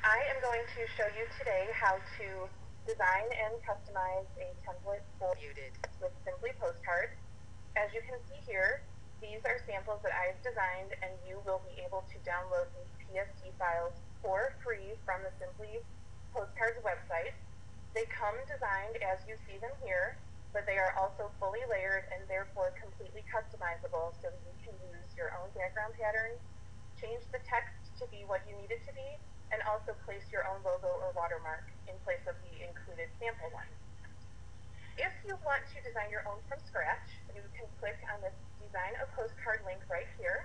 I am going to show you today how to design and customize a template for with Simply Postcards. As you can see here, these are samples that I've designed, and you will be able to download these PSD files for free from the Simply Postcards website. They come designed as you see them here, but they are also fully layered and therefore completely customizable, so you can use your own background patterns, change the text to be what you need it to be, and also place your own logo or watermark in place of the included sample one. If you want to design your own from scratch, you can click on this Design a Postcard link right here,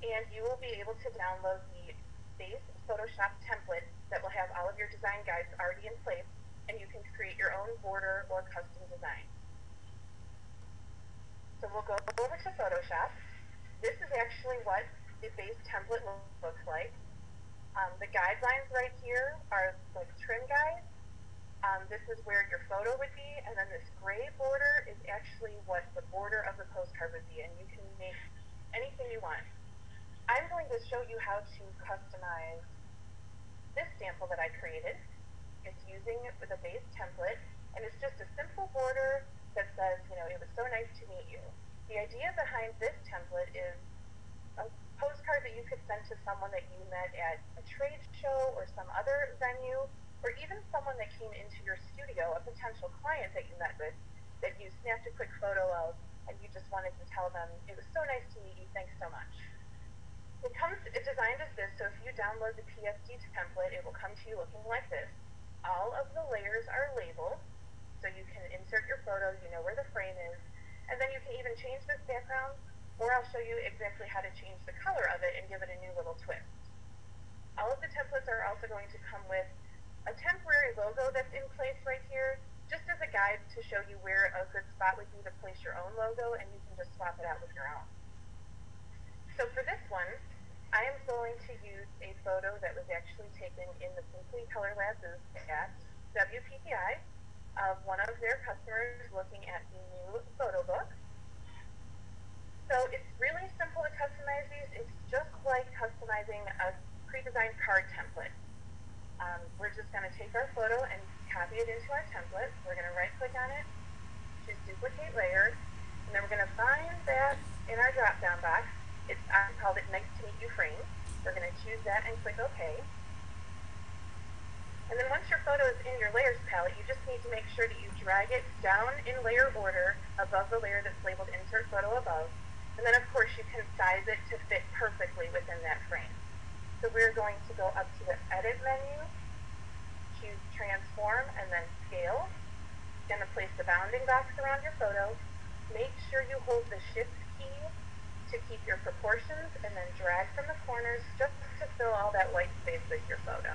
and you will be able to download the base Photoshop template that will have all of your design guides already in place, and you can create your own border or custom design. So we'll go over to Photoshop. This is actually what the base template looks like. The guidelines right here are like trim guides. This is where your photo would be, and then this gray border is actually what the border of the postcard would be, and you can make anything you want. I'm going to show you how to customize this sample that I created. It's using the base template, and it's just a simple border that says, it was so nice to meet you. The idea behind this template is a postcard that you could send to someone that you met at a trade show or some other venue, or even someone that came into your studio, a potential client that you met with, that you snapped a quick photo of, and you just wanted to tell them, it was so nice to meet you, thanks so much. It's designed as this, so if you download the PSD template, it will come to you looking like this. All of the layers are labeled, so you can insert your photo, you know where the frame is, and then you can even change this background, or I'll show you exactly how to change the color of it and give it a new little twist. All of the templates are also going to come with a temporary logo that's in place right here, just as a guide to show you where a good spot would be to place your own logo, and you can just swap it out with your own. So for this one, I am going to use a photo that was actually taken in the Simply Color Lab booth at WPPI of one of their customers looking at the new photo book. So it's really simple to customize these. It's just like customizing a pre-designed card template. We're just going to take our photo and copy it into our template. We're going to right-click on it, choose Duplicate Layer, and then we're going to find that in our drop-down box. I called it Nice to Meet You Frame. We're going to choose that and click OK. And then once your photo is in your layers palette, you just need to make sure that you drag it down in layer order above the layer that's labeled Insert Photo Above. And then, of course, you can size it to fit perfectly within that frame. So we're going to go up to the Edit menu, choose Transform, and then Scale. You're going to place the bounding box around your photo. Make sure you hold the Shift key to keep your proportions, and then drag from the corners just to fill all that white space with your photo.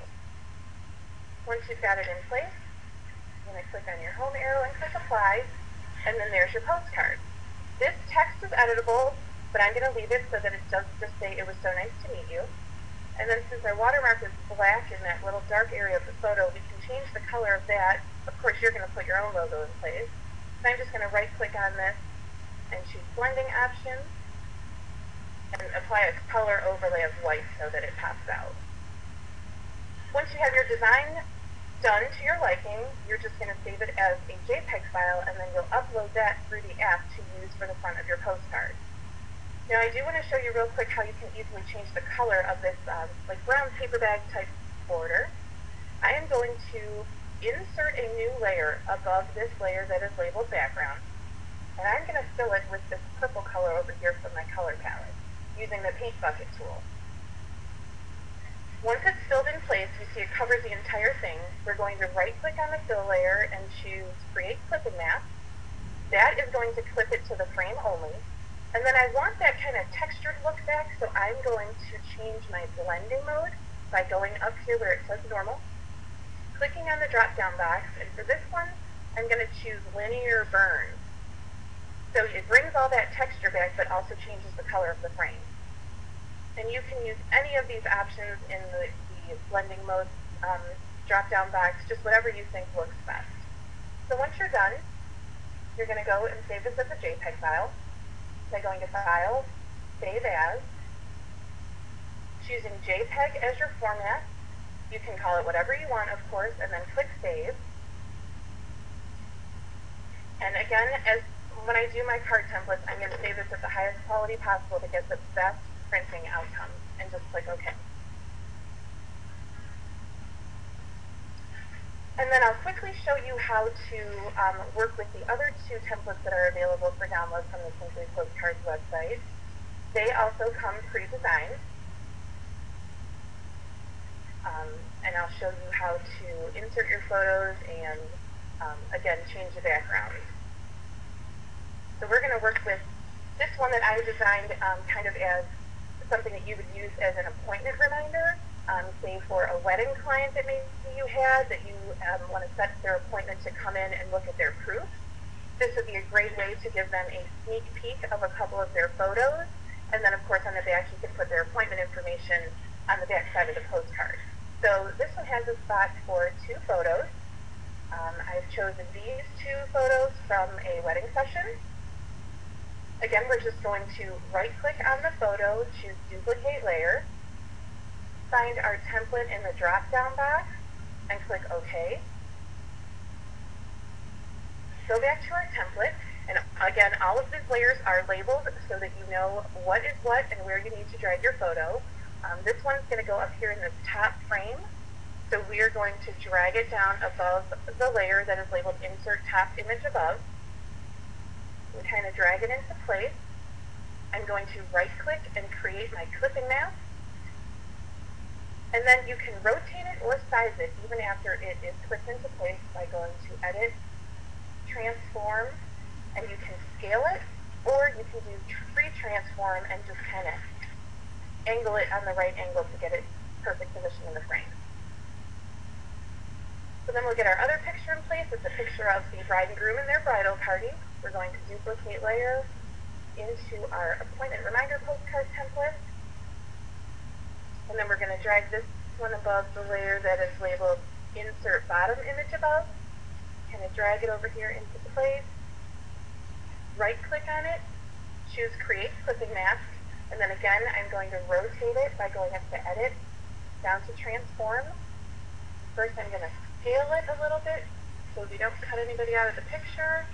Once you've got it in place, you're going to click on your home arrow and click Apply, and then there's your postcard. This text is editable, but I'm going to leave it so that it does just say, it was so nice to meet you. And then since our watermark is black in that little dark area of the photo, we can change the color of that. Of course, you're going to put your own logo in place. So I'm just going to right-click on this and choose Blending Options, and apply a color overlay of white so that it pops out. Once you have your design done to your liking, you're just going to save it as a JPEG file, and then you'll upload that through the app to use for the front of your postcard. Now I do want to show you real quick how you can easily change the color of this like brown paper bag type border. I am going to insert a new layer above this layer that is labeled background, and I'm going to fill it with this purple color over here from my color palette using the paint bucket tool. Once it's filled in place, you see it covers the entire thing. We're going to right-click on the fill layer and choose Create Clipping Map. That is going to clip it to the frame only. And then I want that kind of textured look back, so I'm going to change my blending mode by going up here where it says Normal, clicking on the drop-down box, and for this one, I'm going to choose Linear Burn. So it brings all that texture back, but also changes the color of the frame. And you can use any of these options in the blending mode drop-down box, just whatever you think looks best. So once you're done, you're going to go and save this as a JPEG file by going to File, Save As, choosing JPEG as your format, You can call it whatever you want, of course, and then click Save. And again, when I do my card templates, I'm going to save this at the highest quality possible to get the best printing outcomes, and just click OK. And then I'll quickly show you how to work with the other two templates that are available for download from the Simply Postcards website. They also come pre-designed. And I'll show you how to insert your photos and, again, change the background. So we're going to work with this one that I designed kind of as something that you would use as an appointment reminder, say for a wedding client that maybe you had that you want to set their appointment to come in and look at their proof. This would be a great way to give them a sneak peek of a couple of their photos, and then of course on the back you can put their appointment information on the back side of the postcard. So this one has a spot for 2 photos. I've chosen these 2 photos from a wedding session. Again, we're just going to right-click on the photo, choose Duplicate Layer, find our template in the drop-down box, and click OK. Go back to our template, and again, all of these layers are labeled so that you know what is what and where you need to drag your photo. This one's going to go up here in this top frame, so we are going to drag it down above the layer that is labeled Insert Top Image Above. We kind of drag it into place. I'm going to right-click and create my clipping mask. And then you can rotate it or size it even after it is clipped into place by going to Edit, Transform, and you can scale it, or you can do Free Transform and just kind of angle it on the right angle to get it perfect position in the frame. So then we'll get our other picture in place. It's a picture of the bride and groom and their bridal party. We're going to duplicate layer into our appointment reminder postcard template. And then we're going to drag this one above the layer that is labeled Insert Bottom Image Above. Kind of drag it over here into place. Right-click on it, choose Create Clipping Mask, and then again I'm going to rotate it by going up to Edit, down to Transform. First I'm going to scale it a little bit so we don't cut anybody out of the picture.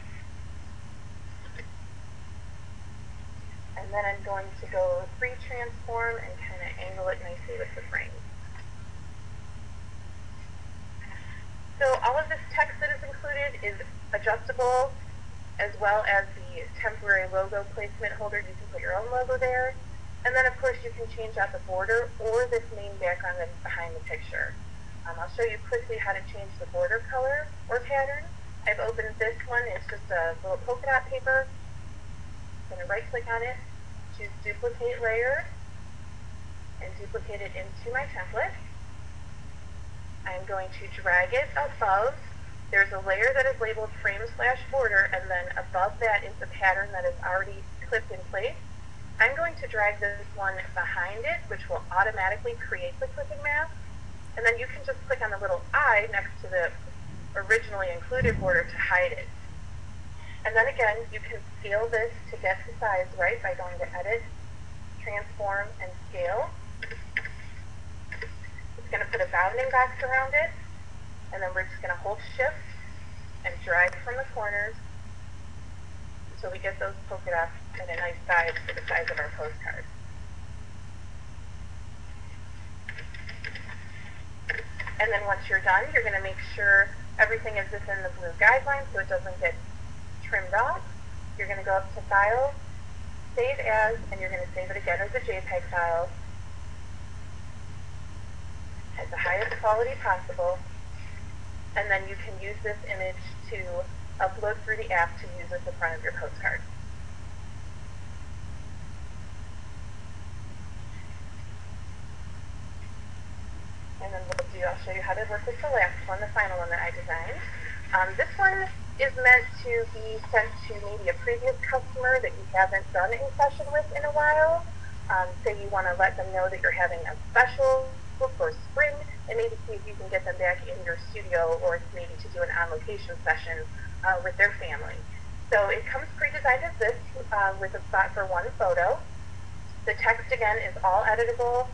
And then I'm going to go Free Transform and kind of angle it nicely with the frame. So all of this text that is included is adjustable, as well as the temporary logo placement holder. You can put your own logo there. And then of course you can change out the border or this main background that's behind the picture. I'll show you quickly how to change the border color or pattern. I've opened this one. It's just a little polka dot paper. I'm going to right-click on it, choose Duplicate Layer, and duplicate it into my template. I'm going to drag it above. There's a layer that is labeled Frame/Border, and then above that is the pattern that is already clipped in place. I'm going to drag this one behind it, which will automatically create the clipping mask. And then you can just click on the little eye next to the originally included border to hide it. And then again, you can scale this to get the size right by going to Edit, Transform, and Scale. It's going to put a bounding box around it, and then we're just going to hold Shift and drag from the corners until we get those polka dots at a nice size for the size of our postcard. And then once you're done, you're going to make sure everything is within the blue guidelines so it doesn't get trimmed off. You're going to go up to File, Save As, and you're going to save it again as a JPEG file at the highest quality possible. And then you can use this image to upload through the app to use at the front of your postcard. And then I'll show you how to work with the last one, the final one that I designed. This one is meant to be sent to maybe a previous customer that you haven't done a session with in a while. Say you want to let them know that you're having a special for spring, and maybe see if you can get them back in your studio, or maybe to do an on-location session with their family. So it comes pre-designed as this, with a spot for one photo. The text again is all editable.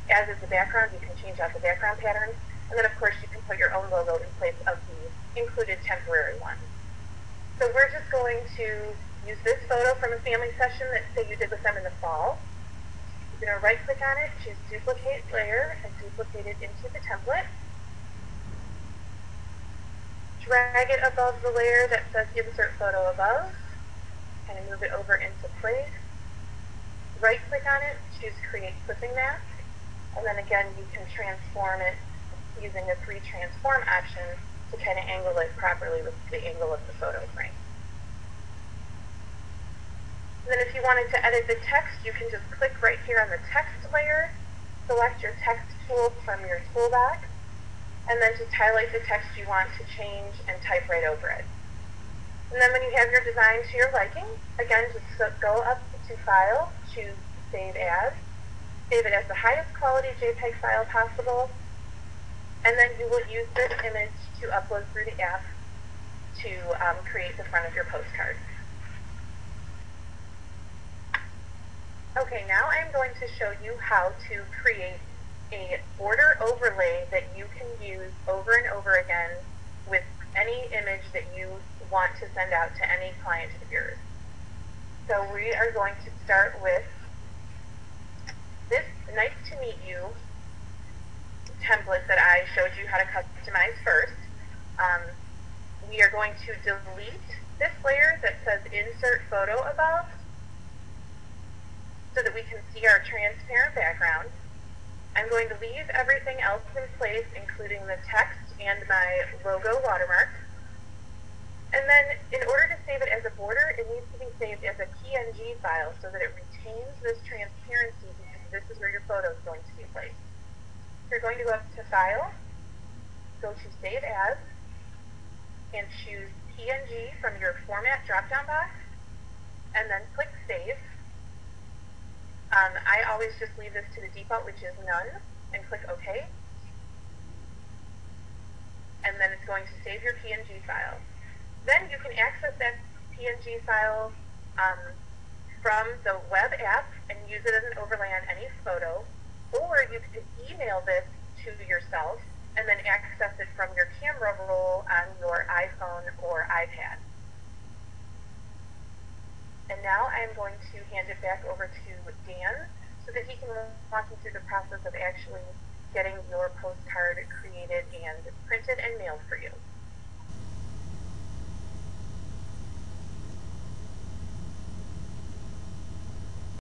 as is the background, you can change out the background patterns. And then of course you can put your own logo in place of the included temporary one. So we're just going to use this photo from a family session that say you did with them in the fall. You're going to right click on it, choose duplicate layer, and duplicate it into the template. Drag it above the layer that says insert photo above, and move it over into place. Right click on it, choose create clipping mask, and then again you can transform it using the 3 transform options to kind of angle it properly with the angle of the photo frame. And then if you wanted to edit the text, you can just click right here on the text layer, select your text tool from your toolbox, and then just highlight the text you want to change and type right over it. And then when you have your design to your liking, again, just go up to File, choose Save As, save it as the highest quality JPEG file possible, and then you will use this image to upload through the app to create the front of your postcard. Okay, now I'm going to show you how to create a border overlay that you can use over and over again with any image that you want to send out to any client of yours. So we are going to start with this nice to meet you template that I showed you how to customize first. We are going to delete this layer that says insert photo above so that we can see our transparent background. I'm going to leave everything else in place, including the text and my logo watermark. And then in order to save it as a border, it needs to be saved as a PNG file so that it retains this transparency because this is where your photo is going to be placed. You're going to go up to File, go to Save As, and choose PNG from your Format drop-down box, and then click Save. I always just leave this to the default, which is None, and click OK. And then it's going to save your PNG file. Then you can access that PNG file from the web app and use it as an overlay on any photo, or you can email this to yourself and then access it from your camera roll on your iPhone or iPad. And now I'm going to hand it back over to Dan so that he can walk you through the process of actually getting your postcard created and printed and mailed for you.